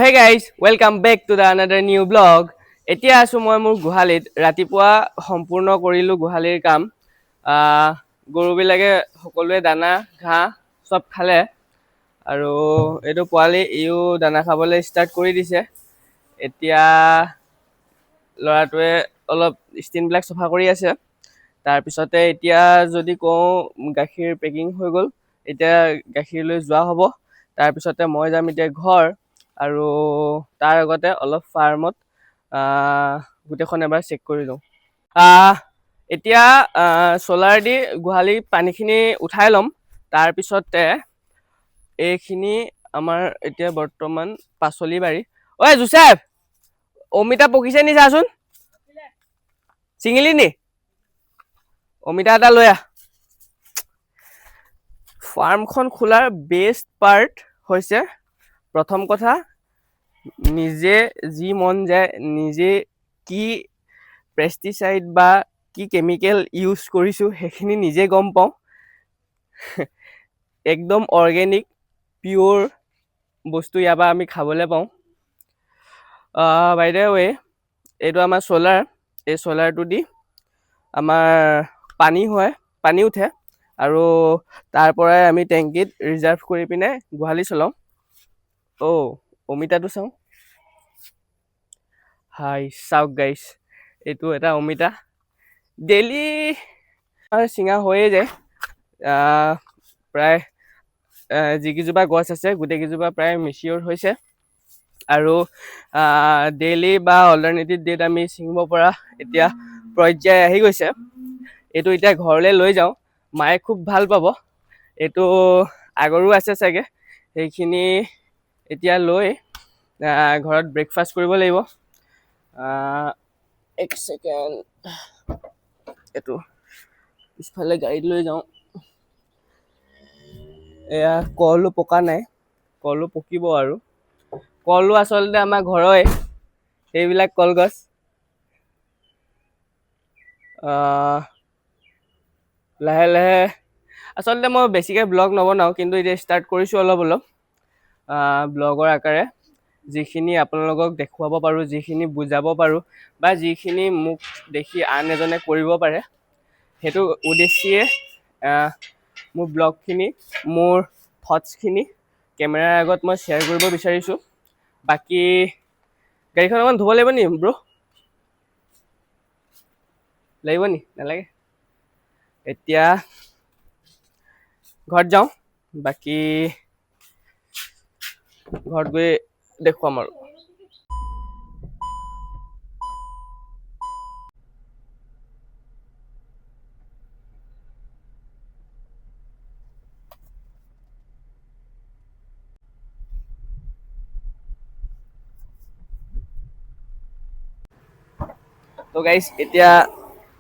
Hey guys, welcome back to the another new vlog. এতিয়া আছো মই মোৰ গুহালিত ৰাতিপুৱা সম্পূৰ্ণ কৰিলো গুহালিৰ কাম গৰুবিলাকে সকলোৱে দানা ঘাঁহ সব খালে আৰু এইটো পোৱালি ইও দানা খাবলৈ ষ্টাৰ্ট কৰি দিছে এতিয়া লৰাটোৱে অলপ ষ্টিনবিলাক সফা কৰি আছে তাৰ পিছতে এতিয়া যদি কওঁ গাখীৰ পেকিং হৈ গ'ল এতিয়া গাখীৰ লৈ যোৱা হ'ব তাৰ পিছতে মই যাম এতিয়া ঘৰ আৰু তাৰ আগতে অলপ ফাৰ্মত গোটেইখন এবাৰ চেক কৰি লওঁ এতিয়া সোলাৰ দি গুহালি পানীখিনি উঠাই ল'ম তাৰ পিছতে এইখিনি আমাৰ এতিয়া বৰ্তমান পাচলি বাৰী ঐ জোচেফ অমিতা পকিছে নি চাচোন চিঙিলি নি অমিতা এটা লৈ আহ ফাৰ্মখন খোলাৰ বেষ্ট পাৰ্ট হৈছে প্ৰথম কথা নিজে যি মন যায় নিজে কি পেষ্টিসাইড বা কি কেমিকেল ইউজ কৰিছো সেইখিনি নিজে গম পাওঁ একদম অৰ্গেনিক পিওৰ বস্তু ইয়াৰ পৰা আমি খাবলৈ পাওঁ বাই দ্য ৱে এইটো আমাৰ সোলাৰ এই সোলাৰটো দি আমাৰ পানী উঠে আৰু তাৰ পৰাই আমি টেংকিত ৰিজাৰ্ভ কৰি পিনে গুহালি চলাওঁ অমিতাটো চাওঁ হাই চাওক গাইছ এইটো এটা অমিতা ডেইলি চিঙা হৈয়ে যায় প্ৰায় যিকেইজোপা গছ আছে গোটেইকেইজোপা প্ৰায় মেচিয়ৰ হৈছে আৰু ডেইলি বা অল্টাৰনেটিভ ডেট আমি ছিঙিব পৰা এতিয়া পৰ্যায় আহি গৈছে এইটো এতিয়া ঘৰলৈ লৈ যাওঁ মায়ে খুব ভাল পাব এইটো আগৰো আছে চাগে সেইখিনি এতিয়া লৈ ঘৰত ব্ৰেকফাষ্ট কৰিব লাগিব এক ছেকেণ্ড এইটো পিছফালে গাড়ীত লৈ যাওঁ এয়া কলো পকা নাই কলো পকিব আৰু কলো আচলতে আমাৰ ঘৰৰে সেইবিলাক কলগছ লাহে লাহে আচলতে মই বেছিকৈ ব্লগ নবনাওঁ কিন্তু এতিয়া ষ্টাৰ্ট কৰিছোঁ অলপ ব্লগৰ আকাৰে যিখিনি আপোনালোকক দেখুৱাব পাৰোঁ যিখিনি বুজাব পাৰোঁ বা যিখিনি মোক দেখি আন এজনে কৰিব পাৰে সেইটো উদ্দেশ্যে মোৰ ব্লগখিনি মোৰ থটছখিনি কেমেৰাৰ আগত মই শ্বেয়াৰ কৰিব বিচাৰিছোঁ বাকী গাড়ীখন অকণ ধুব লাগিব নি ব্ৰ লাগিব নি নালাগে এতিয়া ঘৰত যাওঁ বাকী ঘৰত গৈ দেখুৱাম আৰু তো গাইজ এতিয়া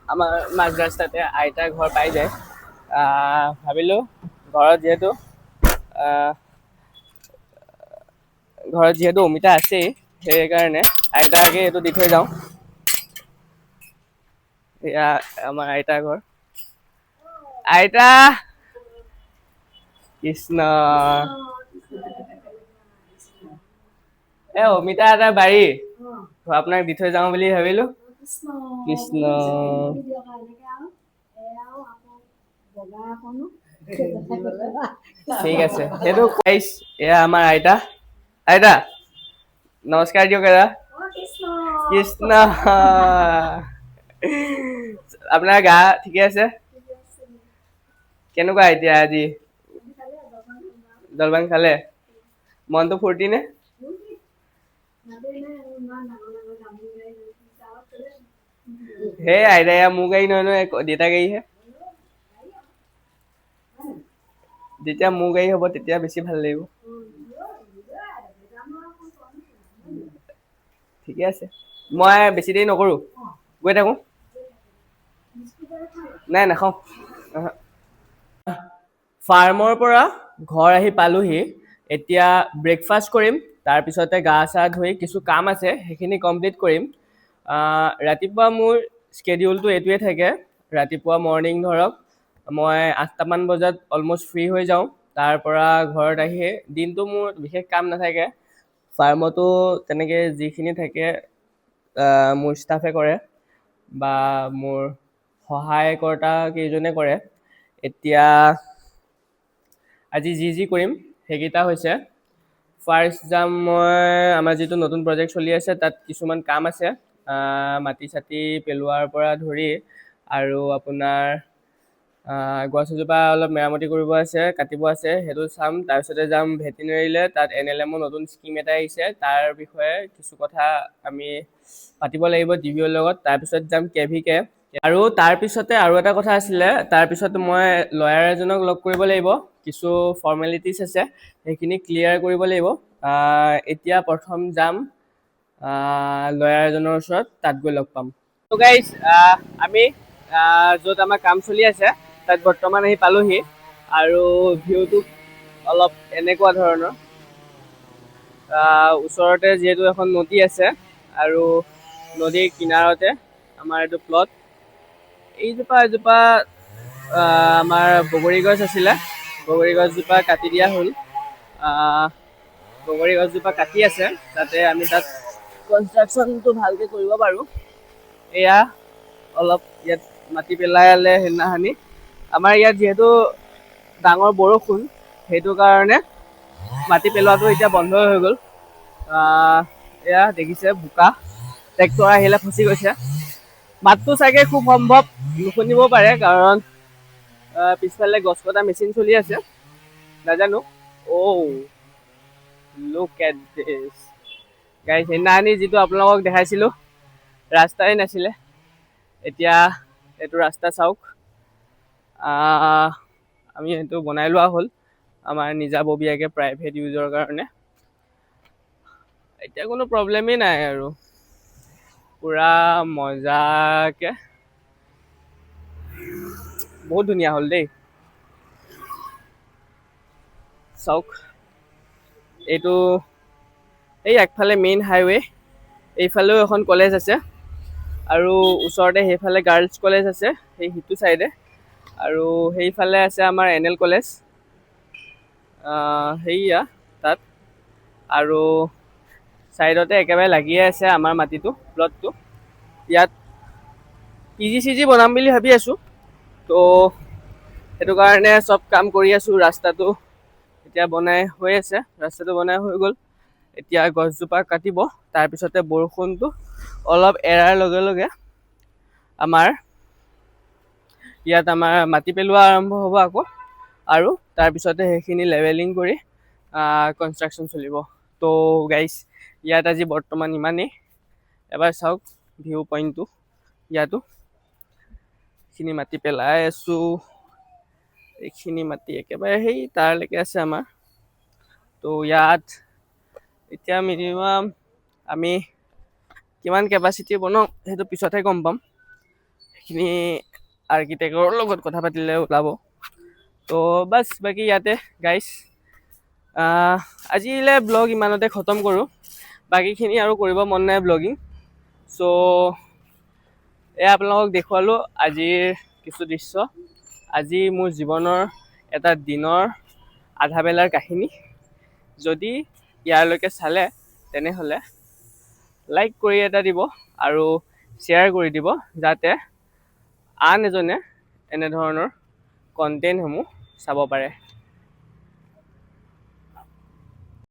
আমাৰ মাজ ৰাস্তাতে আইতাৰ ঘৰ পাই যায় ভাবিলোঁ ঘৰত যিহেতু অমিতা আছেই সেইকাৰণে আইতাকে এইটো দি থৈ যাওঁ এয়া আমাৰ আইতাৰ ঘৰ আইতা কৃষ্ণ অমিতা এটা বাৰী আপোনাক দি থৈ যাওঁ বুলি ভাবিলো কৃষ্ণ ঠিক আছে সেইটো গাইছ এয়া আমাৰ আইতা নমস্কাৰ দিয়ক দাদা কৃষ্ণ আপোনাৰ গা ঠিকে আছে কেনেকুৱা এতিয়া আজি জলপান খালে মনটো ফূৰ্তি নে সেই আইতা মোৰ গাড়ী নহয় দেউতা গাড়ীহে যেতিয়া মোৰ গাড়ী হ'ব তেতিয়া বেছি ভাল লাগিব ঠিকে আছে মই বেছি দেৰি নকৰোঁ গৈ থাকোঁ নাই নাখাওঁ ফাৰ্মৰ পৰা ঘৰ আহি পালোহি এতিয়া ব্ৰেকফাষ্ট কৰিম তাৰপিছতে গা চা ধুই কিছু কাম আছে সেইখিনি কমপ্লিট কৰিম ৰাতিপুৱা মোৰ স্কেডিউলটো এইটোৱে থাকে ৰাতিপুৱা মৰ্ণিং ধৰক মই 8টামান বজাত অলম'ষ্ট ফ্ৰী হৈ যাওঁ তাৰ পৰা ঘৰত আহি দিনটো মোৰ বিশেষ কাম নাথাকে ফাৰ্মতো তেনেকৈ যিখিনি থাকে মোৰ ষ্টাফে কৰে বা মোৰ সহায়কৰ্তা কেইজনে কৰে। এতিয়া আজি যি কৰিম সেইকেইটা হৈছে, ফাৰ্ষ্ট যাম মই আমাৰ যিটো নতুন প্ৰজেক্ট চলি আছে তাত কিছুমান কাম আছে, মাটি চাটি পেলোৱাৰ পৰা ধৰি আৰু আপোনাৰ গছ এজোপা অলপ মেৰামতি কৰিব আছে, কাটিব আছে, সেইটো চাম। তাৰপিছতে যাম ভেটেনেৰীলৈ, তাত NLM নতুন স্কিম এটা আহিছে, তাৰ বিষয়ে কিছু কথা আমি পাতিব লাগিব DVOৰ লগত। তাৰপিছত যাম KVK, আৰু তাৰপিছতে আৰু এটা কথা আছিলে, তাৰপিছত মই লয়াৰ এজনক লগ কৰিব লাগিব, কিছু ফৰ্মেলিটিছ আছে সেইখিনি ক্লিয়াৰ কৰিব লাগিব। এতিয়া প্ৰথম যাম লয়াৰ এজনৰ ওচৰত, তাত গৈ লগ পাম। তো গাইজ আমি য'ত আমাৰ কাম চলি আছে তাত বৰ্তমান আহি পালোহি, আৰু ভিউটো অলপ এনেকুৱা ধৰণৰ। ওচৰতে যিহেতু এখন নদী আছে আৰু নদীৰ কিনাৰতে আমাৰ এইটো প্লট। এজোপা আমাৰ বগৰী গছ আছিলে, বগৰী গছজোপা কাটি দিয়া হ'ল। বগৰী গছজোপা কাটি আছে যাতে আমি তাত কনষ্ট্ৰাকশ্যনটো ভালকৈ কৰিব পাৰোঁ। এয়া অলপ ইয়াত মাটি পেলালে সেইদিনাখনি। আমাৰ ইয়াত যিহেতু ডাঙৰ বৰষুণ, সেইটো কাৰণে মাটি পেলোৱাটো এতিয়া বন্ধ হৈ গ'ল। এয়া দেখিছে বোকা, ট্ৰেক্টৰ আহিলে ফচি গৈছে। মাতটো চাগে খুব সম্ভৱ নুশুনিব পাৰে, কাৰণ পিছফালে গছ কটা মেচিন চলি আছে, নাজানো। লুক এট দিছ গাইজ, সেইদিনাখনি যিটো আপোনালোকক দেখাইছিলোঁ ৰাস্তাই নাছিলে, এতিয়া এইটো ৰাস্তা চাওক। আমি সেইটো বনাই লোৱা হ'ল আমাৰ নিজাববীয়াকৈ প্ৰাইভেট ইউজৰ কাৰণে। এতিয়া কোনো প্ৰব্লেমেই নাই আৰু পুৰা মজাকে। বহুত ধুনীয়া হ'ল দেই, চাওক। এইটো এই একফালে মেইন হাইৱে, এইফালেও এখন কলেজ আছে, আৰু ওচৰতে সেইফালে গাৰ্লছ কলেজ আছে সেই সিটো চাইডে, আৰু সেইফালে আছে আমাৰ NL কলেজ সেইয়া তাত, আৰু ছাইডতে একেবাৰে লাগিয়ে আছে আমাৰ মাটিটো, প্লটটো। ইয়াত PG বনাম বুলি ভাবি আছোঁ, তো সেইটো কাৰণে চব কাম কৰি আছোঁ। ৰাস্তাটো এতিয়া বনাই হৈ আছে, ৰাস্তাটো বনাই হৈ গ'ল। এতিয়া গছজোপা কাটিব, তাৰপিছতে বৰষুণটো অলপ এৰাৰ লগে লগে আমাৰ ইয়াত মাটি পেলোৱা আৰম্ভ হ'ব আকৌ, আৰু তাৰপিছতে সেইখিনি লেভেলিং কৰি কনষ্ট্ৰাকশ্যন চলিব। তো গাইজ, ইয়াত আজি বৰ্তমান ইমানেই। এবাৰ চাওক ভিউ পইণ্টটো, ইয়াতো এইখিনি মাটি পেলাই আছোঁ, এইখিনি মাটি একেবাৰে সেই তাৰলৈকে আছে আমাৰ। তো ইয়াত এতিয়া মিনিমাম আমি কিমান কেপাচিটি বনাওঁ সেইটো পিছতহে গম পাম, সেইখিনি আৰ্কিটেক্টৰ লগত কথা পাতিলে ওলাব। তো বাছ, বাকী ইয়াতে গাইজ আজিলৈ ব্লগ ইমানতে খতম কৰোঁ। বাকীখিনি আৰু কৰিব মন নাই ব্লগিং, চ' এয়া আপোনালোকক দেখুৱালোঁ আজিৰ কিছু দৃশ্য, আজি মোৰ জীৱনৰ এটা দিনৰ আধা বেলাৰ কাহিনী। যদি ইয়ালৈকে চালে তেনেহ'লে লাইক কৰি এটা দিব আৰু শ্বেয়াৰ কৰি দিব, যাতে আন এজনে এনেধৰণৰ কণ্টেণ্টসমূহ চাব পাৰে।